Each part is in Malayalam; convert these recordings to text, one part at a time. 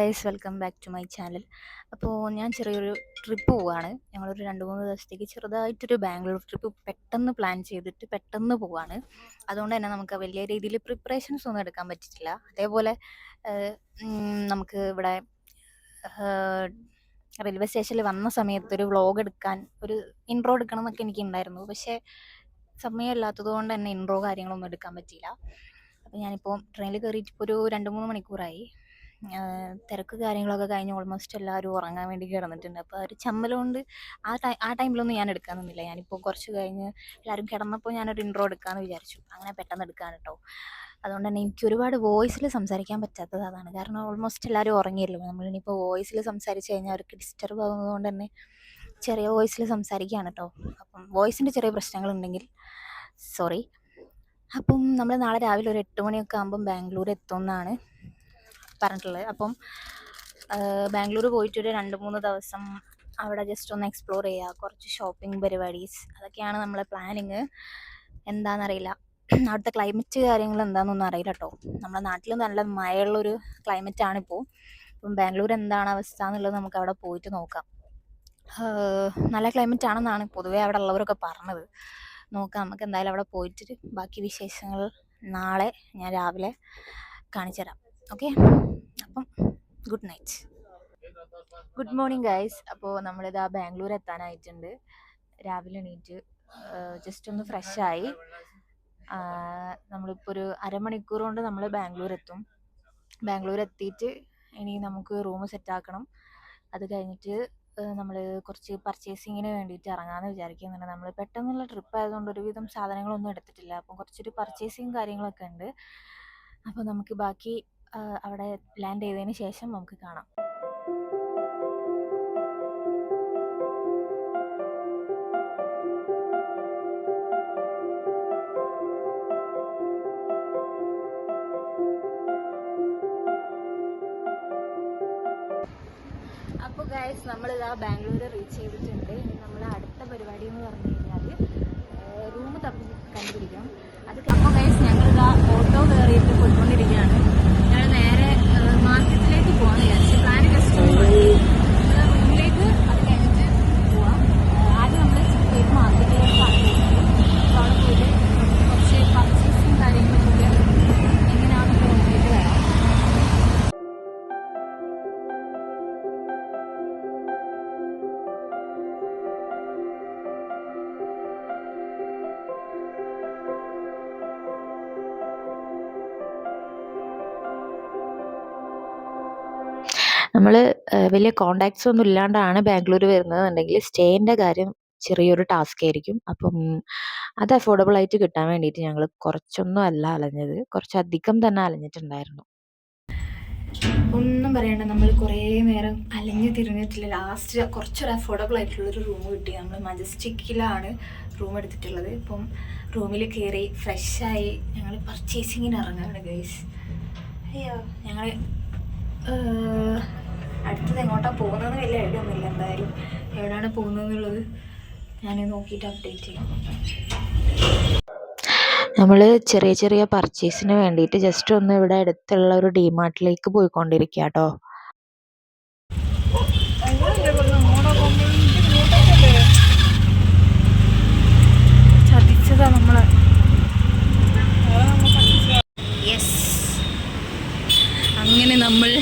Guys, welcome back to my channel. അപ്പോൾ ഞാൻ ചെറിയൊരു ട്രിപ്പ് പോവുകയാണ്. ഞങ്ങളൊരു 2-3 ദിവസത്തേക്ക് ചെറുതായിട്ടൊരു ബാംഗ്ലൂർ ട്രിപ്പ് പെട്ടെന്ന് പ്ലാൻ ചെയ്തിട്ട് പെട്ടെന്ന് പോവുകയാണ്. അതുകൊണ്ട് തന്നെ നമുക്ക് വലിയ രീതിയിൽ പ്രിപ്പറേഷൻസ് ഒന്നും എടുക്കാൻ പറ്റിയിട്ടില്ല. അതേപോലെ നമുക്ക് ഇവിടെ റെയിൽവേ സ്റ്റേഷനിൽ വന്ന സമയത്ത് ഒരു വ്ളോഗ് എടുക്കാൻ, ഒരു ഇൻട്രോ എടുക്കണം എന്നൊക്കെ എനിക്കുണ്ടായിരുന്നു. പക്ഷേ സമയമില്ലാത്തത് കൊണ്ട് തന്നെ ഇൻട്രോ കാര്യങ്ങളൊന്നും എടുക്കാൻ പറ്റിയില്ല. അപ്പോൾ ഞാനിപ്പോൾ ട്രെയിനിൽ കയറിയിട്ട് ഇപ്പോൾ ഒരു 2-3 മണിക്കൂറായി. തിരക്ക് കാര്യങ്ങളൊക്കെ കഴിഞ്ഞ് ഓൾമോസ്റ്റ് എല്ലാവരും ഉറങ്ങാൻ വേണ്ടി കിടന്നിട്ടുണ്ട്. അപ്പോൾ ഒരു ചമ്മലുകൊണ്ട് ആ ടൈമിലൊന്നും ഞാൻ എടുക്കാൻ നിന്നില്ല. ഞാനിപ്പോൾ കുറച്ച് കഴിഞ്ഞ് എല്ലാവരും കിടന്നപ്പോൾ ഞാനൊരു ഇൻട്രോ എടുക്കാമെന്ന് വിചാരിച്ചു. അങ്ങനെ പെട്ടെന്ന് എടുക്കാൻ കേട്ടോ. അതുകൊണ്ട് തന്നെ എനിക്ക് ഒരുപാട് വോയിസിൽ സംസാരിക്കാൻ പറ്റാത്തത് അതാണ്. കാരണം ഓൾമോസ്റ്റ് എല്ലാവരും ഉറങ്ങിയല്ലോ. നമ്മളിനിപ്പോൾ വോയിസിൽ സംസാരിച്ച് കഴിഞ്ഞാൽ അവർക്ക് ഡിസ്റ്റർബ് ആകുന്നത് കൊണ്ട് തന്നെ ചെറിയ വോയിസിൽ സംസാരിക്കുകയാണ് കേട്ടോ. അപ്പം വോയിസിൻ്റെ ചെറിയ പ്രശ്നങ്ങളുണ്ടെങ്കിൽ സോറി. അപ്പം നമ്മൾ നാളെ രാവിലെ ഒരു 8 മണിയൊക്കെ ആകുമ്പം ബാംഗ്ലൂർ എത്തുമെന്നാണ് പറഞ്ഞിട്ടുള്ളത്. അപ്പം ബാംഗ്ലൂർ പോയിട്ടൊരു 2-3 ദിവസം അവിടെ ജസ്റ്റ് ഒന്ന് എക്സ്പ്ലോർ ചെയ്യുക, കുറച്ച് ഷോപ്പിംഗ് പരിപാടീസ്, അതൊക്കെയാണ് നമ്മളെ പ്ലാനിങ്. എന്താണെന്നറിയില്ല, അവിടുത്തെ ക്ലൈമറ്റ് കാര്യങ്ങൾ എന്താണെന്നൊന്നും അറിയില്ല കേട്ടോ. നമ്മുടെ നാട്ടിൽ നല്ല മഴയുള്ളൊരു ക്ലൈമറ്റാണിപ്പോൾ. ഇപ്പം ബാംഗ്ലൂർ എന്താണ് അവസ്ഥ എന്നുള്ളത് നമുക്ക് അവിടെ പോയിട്ട് നോക്കാം. നല്ല ക്ലൈമറ്റ് ആണെന്നാണ് പൊതുവേ അവിടെ ഉള്ളവരൊക്കെ പറഞ്ഞത്. നോക്കാം, നമുക്ക് എന്തായാലും അവിടെ പോയിട്ട് ബാക്കി വിശേഷങ്ങൾ നാളെ ഞാൻ രാവിലെ കാണിച്ചു തരാം. ഓക്കെ, അപ്പം good night, good morning guys. അപ്പോൾ നമ്മളിതാ ബാംഗ്ലൂർ എത്താനായിട്ടുണ്ട്. രാവിലെ എണീറ്റ് ജസ്റ്റ് ഒന്ന് ഫ്രഷായി. നമ്മളിപ്പോൾ ഒരു അരമണിക്കൂർ കൊണ്ട് നമ്മൾ ബാംഗ്ലൂർ എത്തും. ബാംഗ്ലൂർ എത്തിയിട്ട് ഇനി നമുക്ക് റൂം സെറ്റാക്കണം. അത് കഴിഞ്ഞിട്ട് നമ്മൾ കുറച്ച് പർച്ചേസിങ്ങിന് വേണ്ടിയിട്ട് ഇറങ്ങാമെന്ന് വിചാരിക്കുന്നുണ്ട്. നമ്മൾ പെട്ടെന്നുള്ള ട്രിപ്പ് ആയതുകൊണ്ട് ഒരുവിധം സാധനങ്ങളൊന്നും എടുത്തിട്ടില്ല. അപ്പം കുറച്ചൊരു പർച്ചേസിങ് കാര്യങ്ങളൊക്കെ ഉണ്ട്. അപ്പോൾ നമുക്ക് ബാക്കി അവിടെ ലാൻഡ് ചെയ്തതിന് ശേഷം നമുക്ക് കാണാം. അപ്പോൾ ഗൈസ്, നമ്മളിതാ ബാംഗ്ലൂർ റീച്ച് ചെയ്തിട്ടുണ്ട്. നമ്മൾ അടുത്ത പരിപാടി എന്ന് പറഞ്ഞു കഴിഞ്ഞാൽ റൂം കണ്ടുപിടിക്കണം. അപ്പോൾ ഗൈസ്, ഞങ്ങളിതാ ഓട്ടോ കയറിയിട്ട് പോയിക്കൊണ്ടിരിക്കുകയാണ്. ഞങ്ങൾ നേരെ മാർക്കറ്റിലേക്ക് പോകാമെന്ന് വിചാരിച്ചു. പ്ലാൻ ജസ്റ്റ് റൂമിലേക്ക് അത് കഴിഞ്ഞിട്ട് പോവാം. ആദ്യം നമ്മൾ പോയിട്ട് മാർക്കറ്റിലേക്ക് പറഞ്ഞിട്ടുണ്ട്. അപ്പോൾ അവിടെ പോയിട്ട് കുറച്ച് പർച്ചേസിങ് കാര്യങ്ങളൊക്കെ എങ്ങനെയാണെന്നൊക്കെ നോക്കിയിട്ട് വരാം. നമ്മൾ വലിയ കോണ്ടാക്ട്സ് ഒന്നും ഇല്ലാണ്ടാണ് ബാംഗ്ലൂർ വരുന്നതെന്നുണ്ടെങ്കിൽ സ്റ്റേൻ്റെ കാര്യം ചെറിയൊരു ടാസ്ക് ആയിരിക്കും. അപ്പം അത് അഫോർഡബിൾ ആയിട്ട് കിട്ടാൻ വേണ്ടിയിട്ട് ഞങ്ങൾ കുറച്ചൊന്നും അല്ല അലഞ്ഞത്, കുറച്ചധികം തന്നെ അലഞ്ഞിട്ടുണ്ടായിരുന്നു. ഒന്നും പറയണ്ട, നമ്മൾ കുറേ നേരം അലഞ്ഞു തിരിഞ്ഞിട്ടില്ല. ലാസ്റ്റ് കുറച്ചൊരു അഫോർഡബിൾ ആയിട്ടുള്ളൊരു റൂം കിട്ടി. നമ്മൾ മജസ്റ്റിക്കിലാണ് റൂം എടുത്തിട്ടുള്ളത്. ഇപ്പം റൂമിൽ കയറി ഫ്രഷായി ഞങ്ങൾ പർച്ചേസിങ്ങിന് ഇറങ്ങുകയാണ് ഗൈസ്. അയ്യോ, ഞങ്ങൾ അടുത്തത് എങ്ങോട്ടാണ് പോകുന്നതെന്ന് വലിയ ഐഡിയ ഒന്നുമില്ല. എന്തായാലും എവിടെയാണ് പോകുന്നതെന്നുള്ളത് ഞാൻ നോക്കിയിട്ട് അപ്ഡേറ്റ് ചെയ്യാം. നമ്മൾ ചെറിയ ചെറിയ പർച്ചേസിന് വേണ്ടിയിട്ട് ജസ്റ്റ് ഒന്ന് ഇവിടെ അടുത്തുള്ള ഒരു ഡിമാർട്ടിലേക്ക് പോയിക്കൊണ്ടിരിക്കുക കേട്ടോ. ചതിച്ചതാ നമ്മളെ. യെസ്, അങ്ങനെ നമ്മൾ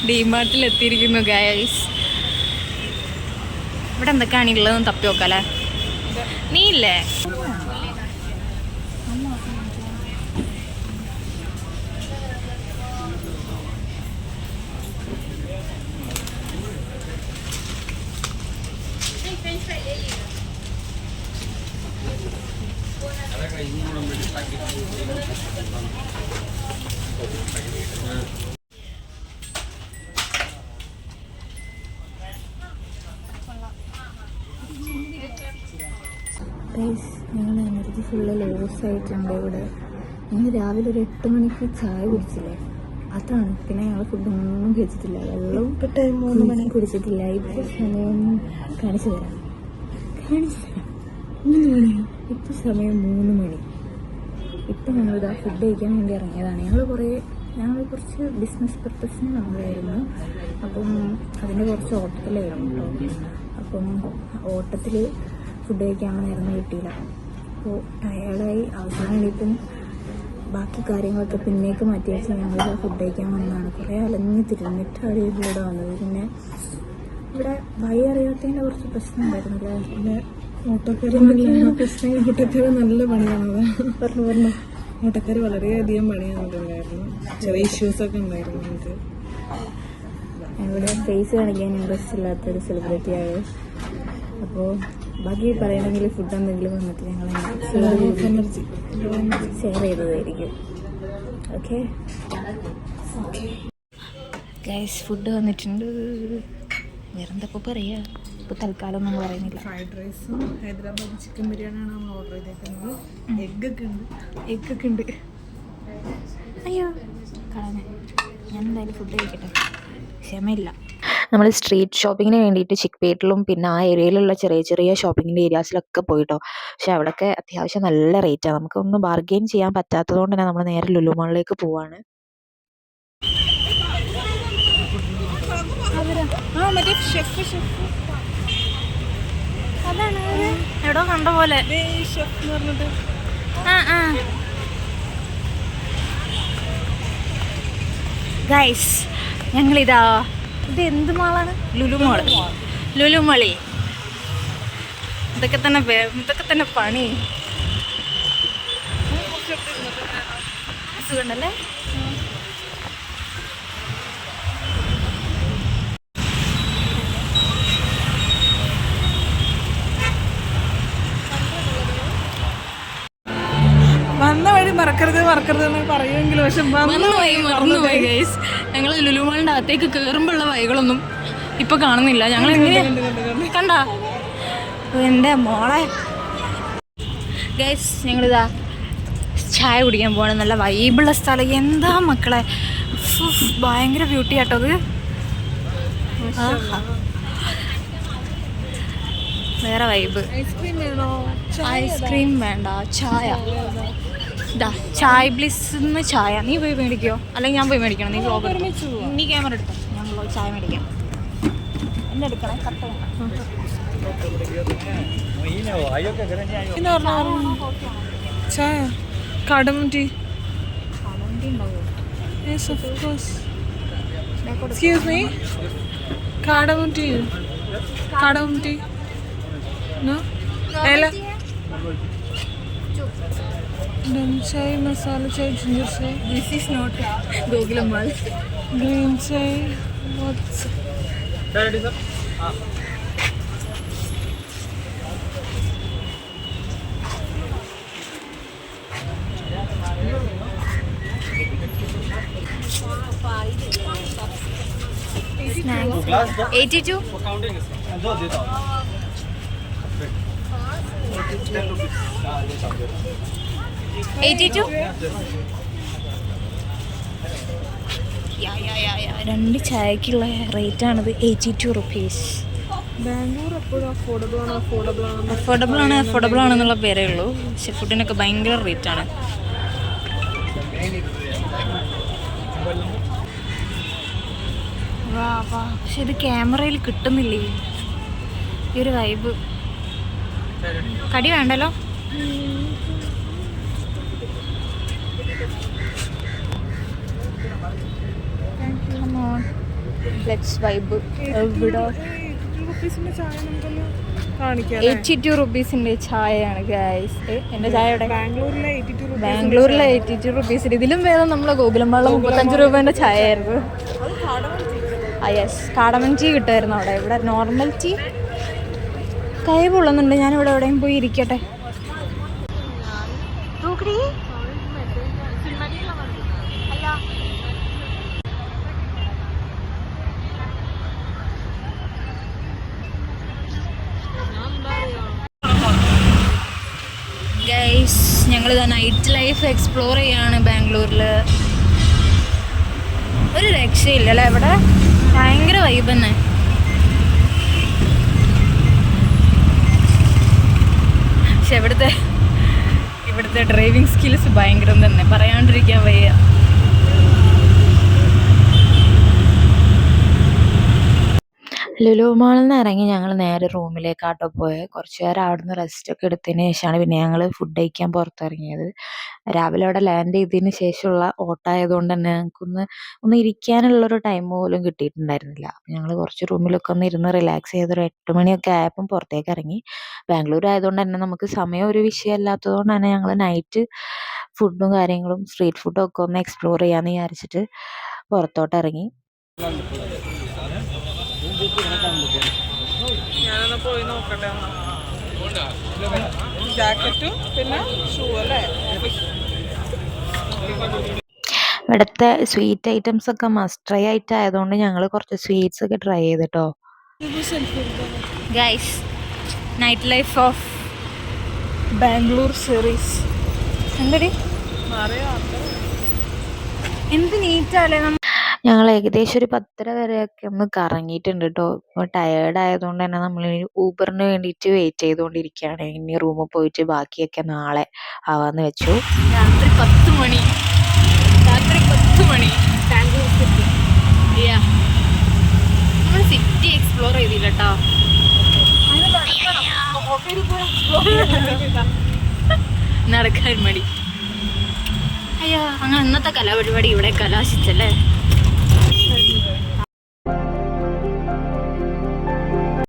ഡിമാർട്ടിൽ എത്തിയിരിക്കുന്നു ഗൈസ്. ഇവിടെ എന്തൊക്കെയാണ് ഉള്ളതെന്ന് തപ്പി നോക്കാല്ലേ. നീ ഇല്ലേ? ഞങ്ങൾ എനർജി ഫുള്ള് ലോസ് ആയിട്ടുണ്ട് ഇവിടെ. ഞങ്ങൾ രാവിലെ ഒരു 8 മണിക്ക് ചായ കുടിച്ചില്ലേ, അതാണ്. പിന്നെ ഞങ്ങൾ ഫുഡൊന്നും കഴിച്ചിട്ടില്ല, വെള്ളവും 3 മണി കുടിച്ചിട്ടില്ല. ഇപ്പോൾ സമയം കാണിച്ചു തരാം. 3 മണി, ഇപ്പോൾ സമയം 3 മണി. ഇപ്പം ഞങ്ങളിതാ ഫുഡ് കഴിക്കാൻ വേണ്ടി ഇറങ്ങിയതാണ്. ഞങ്ങൾ കുറേ ഞങ്ങൾ കുറച്ച് ബിസിനസ് പർപ്പസിന് വന്നതായിരുന്നു. അപ്പം അതിൻ്റെ കുറച്ച് ഓട്ടത്തിലായിരുന്നു കേട്ടോ. അപ്പം ഓട്ടത്തിൽ ഫുഡ് കഴിക്കാമെന്നായിരുന്നു കിട്ടിയില്ല. അപ്പോൾ ടയേർഡായി അവസാനം വേണ്ടിയിട്ടും ബാക്കി കാര്യങ്ങളൊക്കെ പിന്നേക്ക് മാറ്റി വെച്ച് ഞങ്ങൾ ഫുഡ് കഴിക്കാൻ വന്നതാണ്. കുറേ അലഞ്ഞ് തിരിഞ്ഞിട്ടാണ് ഇവിടെ വന്നത്. പിന്നെ ഇവിടെ വഴി അറിയാത്തതിൻ്റെ കുറച്ച് പ്രശ്നം ഉണ്ടായിരുന്നില്ല. പിന്നെ ഓട്ടോക്കാർ നല്ല പണിയാണത്. പറഞ്ഞു ഓട്ടക്കാർ വളരെയധികം പണിയാണെന്നുണ്ടായിരുന്നു. ചെറിയ ഇഷ്യൂസൊക്കെ ഉണ്ടായിരുന്നു നമുക്ക്. ഇവിടെ ഫേസ് കാണിക്കാൻ ഇൻട്രസ്റ്റ് ഇല്ലാത്തൊരു സെലിബ്രിറ്റി ആയത്. അപ്പോൾ ബാക്കി പറയണമെങ്കിൽ ഫുഡ് എന്തെങ്കിലും വന്നിട്ട് ഞങ്ങൾ ഷെയർ ചെയ്തതായിരിക്കും. ഓക്കെ ഗൈസ്, ഫുഡ് വന്നിട്ടുണ്ട്. വേറെന്തൊക്കെ പറയാ, ഇപ്പോൾ തൽക്കാലം ഒന്നും പറയുന്നില്ല. ഫ്രൈഡ് റൈസും ഹൈദരാബാദ് ചിക്കൻ ബിരിയാണിയാണ് നമ്മൾ ഓർഡർ ചെയ്തേക്കുന്നത്. എഗ്ഗൊക്കെ ഉണ്ട്. അയ്യോ കളഞ്ഞ. ഞാൻ എന്തായാലും ഫുഡ് കഴിക്കട്ടെ, ക്ഷമയില്ല. നമ്മൾ സ്ട്രീറ്റ് ഷോപ്പിങ്ങിന് വേണ്ടിയിട്ട് ചിക്പേട്ടിലും പിന്നെ ആ ഏരിയയിലുള്ള ചെറിയ ചെറിയ ഷോപ്പിങ്ങിൻ്റെ ഏരിയാസിലൊക്കെ പോയിട്ടോ. പക്ഷെ അവിടെയൊക്കെ അത്യാവശ്യം നല്ല റേറ്റാണ്. നമുക്കൊന്നും ബാർഗെയിൻ ചെയ്യാൻ പറ്റാത്തത് കൊണ്ട് തന്നെ നമ്മൾ നേരെ ലുലു മാളിലേക്ക് പോവാണ്. അതാണ് എവിടോ കണ്ട പോലെ. ഗൈസ്, ഞങ്ങളിതാ, ഇത് എന്ത് മാളാണ്? ലുലു മാളി. ഇതൊക്കെ തന്നെ പണി. സുഖമുണ്ടല്ലേ? വന്ന വഴി മറക്കരുത് എന്ന് പറയുമെങ്കിലും പക്ഷെ മറന്നുപോയി ഗൈസ്. ഞങ്ങൾ ലുലു മാളിൻ്റെ അകത്തേക്ക് കയറുമ്പോഴുള്ള വഴികളൊന്നും ഇപ്പൊ കാണുന്നില്ല. ഞങ്ങൾ കണ്ട എൻ്റെ മോളെ. ഗൈസ്, ഞങ്ങളിതാ ചായ കുടിക്കാൻ പോവാണ്. നല്ല വൈബുള്ള സ്ഥലം. എന്താ മക്കളെ, ഭയങ്കര ബ്യൂട്ടി ആട്ടോ അത്. വേറെ വൈബ്. ഐസ്ക്രീം വേണ്ട, ചായ. ചായ ബ്ലിസ്ന്ന് ചായ. നീ പോയി മേടിക്കോ അല്ലെങ്കിൽ ഞാൻ പോയി മേടിക്കണം? നീ വ്ലോഗ് നീ ക്യാമറ എടുത്തോ, ഞാൻ ചായ മേടിക്കാം. എന്നെ എടുക്കണേ, കട്ട ചായ കടം tea. Excuse me, cardamom tea. No? Ella? Dum chai, masala chai, ginger chai. This is not Gokulam Mall. Green chai. What's... Snacks. 82? 82? രണ്ട് ചായക്കുള്ള റേറ്റാണിത്. 82 റുപ്പീസ്. ബാംഗ്ലൂർ എപ്പോഴും അഫോർഡബിൾ ആണെന്നുള്ള പേരേ ഉള്ളൂ. പക്ഷെ ഫുഡിനൊക്കെ ഭയങ്കര റേറ്റാണ്. പക്ഷെ ഇത് ക്യാമറയിൽ കിട്ടുന്നില്ലേ ഈ ഒരു വൈബ്. കടി വേണ്ടല്ലോ. Let's vibe. 82 റുപ്പീസിന്റെ ചായയാണ് ഗൈസ്. എന്റെ ചായ ഇവിടെ ബാംഗ്ലൂരിലെ 82 റുപ്പീസിന്. ഇതിലും വേദം നമ്മളെ ഗോകുലമ്പാള 35 രൂപേന്റെ ചായ ആയിരുന്നു. യെസ്, കാടമൻ ടീ കിട്ടുമായിരുന്നു അവിടെ. ഇവിടെ നോർമൽ ടീ കൈ പൊള്ളുന്നുണ്ട്. ഞാനിവിടെ എവിടെയും പോയി ഇരിക്കട്ടെ. ഗൈസ്, ഞങ്ങളിതാ നൈറ്റ് ലൈഫ് എക്സ്പ്ലോർ ചെയ്യാണ് ബാംഗ്ലൂരിൽ. ഒരു രക്ഷയില്ലല്ലേ ഇവിടെ, ഭയങ്കര വൈബ് തന്നെ. പക്ഷെ ഇവിടുത്തെ ഡ്രൈവിംഗ് സ്കിൽസ് ഭയങ്കരം തന്നെ, പറയാണ്ടിരിക്കാൻ വയ്യ. ലുലു മാളിൽ നിന്ന് ഇറങ്ങി ഞങ്ങൾ നേരെ റൂമിലേക്കാട്ടോ പോയത്. കുറച്ച് നേരം അവിടുന്ന് റെസ്റ്റൊക്കെ എടുത്തതിന് ശേഷമാണ് പിന്നെ ഞങ്ങൾ ഫുഡ് കഴിക്കാൻ പുറത്തിറങ്ങിയത്. രാവിലെ അവിടെ ലാൻഡ് ചെയ്തതിന് ശേഷമുള്ള ഓട്ടമായതുകൊണ്ട് തന്നെ ഞങ്ങൾക്കൊന്ന് ഇരിക്കാനുള്ളൊരു ടൈം പോലും കിട്ടിയിട്ടുണ്ടായിരുന്നില്ല. ഞങ്ങൾ കുറച്ച് റൂമിലൊക്കെ ഒന്ന് ഇരുന്ന് റിലാക്സ് ചെയ്തൊരു 8 മണിയൊക്കെ ആയപ്പം പുറത്തേക്ക് ഇറങ്ങി. ബാംഗ്ലൂർ ആയതുകൊണ്ട് തന്നെ നമുക്ക് സമയം ഒരു വിഷയമല്ലാത്തത് കൊണ്ട് തന്നെ ഞങ്ങൾ നൈറ്റ് ഫുഡും കാര്യങ്ങളും സ്ട്രീറ്റ് ഫുഡും ഒക്കെ ഒന്ന് എക്സ്പ്ലോർ ചെയ്യാമെന്ന് വിചാരിച്ചിട്ട് പുറത്തോട്ട് ഇറങ്ങി. ഞാനൊന്ന് പോയി നോക്കട്ടെ. ജാക്കറ്റും പിന്നെ ഷൂ അല്ലേ. ഇവിടുത്തെ സ്വീറ്റ് ഐറ്റംസ് ഒക്കെ മസ്റ്റ് ട്രൈ ആയതുകൊണ്ട് ഞങ്ങൾ കുറച്ച് സ്വീറ്റ്സ് ഒക്കെ ട്രൈ ചെയ്തിട്ടോ. Guys, night life of Bangalore series എന്തടി എന്ത് നീറ്റാലേ. ഞങ്ങൾ ഏകദേശം ഒരു 10:30 വരെയൊക്കെ ഒന്ന് കറങ്ങിയിട്ടുണ്ട് കേട്ടോ. ഇപ്പോൾ ടയേർഡ് ആയതുകൊണ്ട് തന്നെ നമ്മൾ ഊബറിന് വേണ്ടിയിട്ട് വെയിറ്റ് ചെയ്തുകൊണ്ടിരിക്കുകയാണ്. ഇനി റൂമിൽ പോയിട്ട് ബാക്കിയൊക്കെ നാളെ ആവാന്ന് വെച്ചു. രാത്രി 10 മണി ബാംഗ്ലൂർ സിറ്റി. നമ്മൾ സിറ്റി എക്സ്പ്ലോർ ചെയ്തില്ല കേട്ടോ. നടക്കാൻ മടി. അയ്യോ, അങ്ങനെ ഇന്നത്തെ കലാപരിപാടി ഇവിടെ കലാശിച്ചല്ലേ.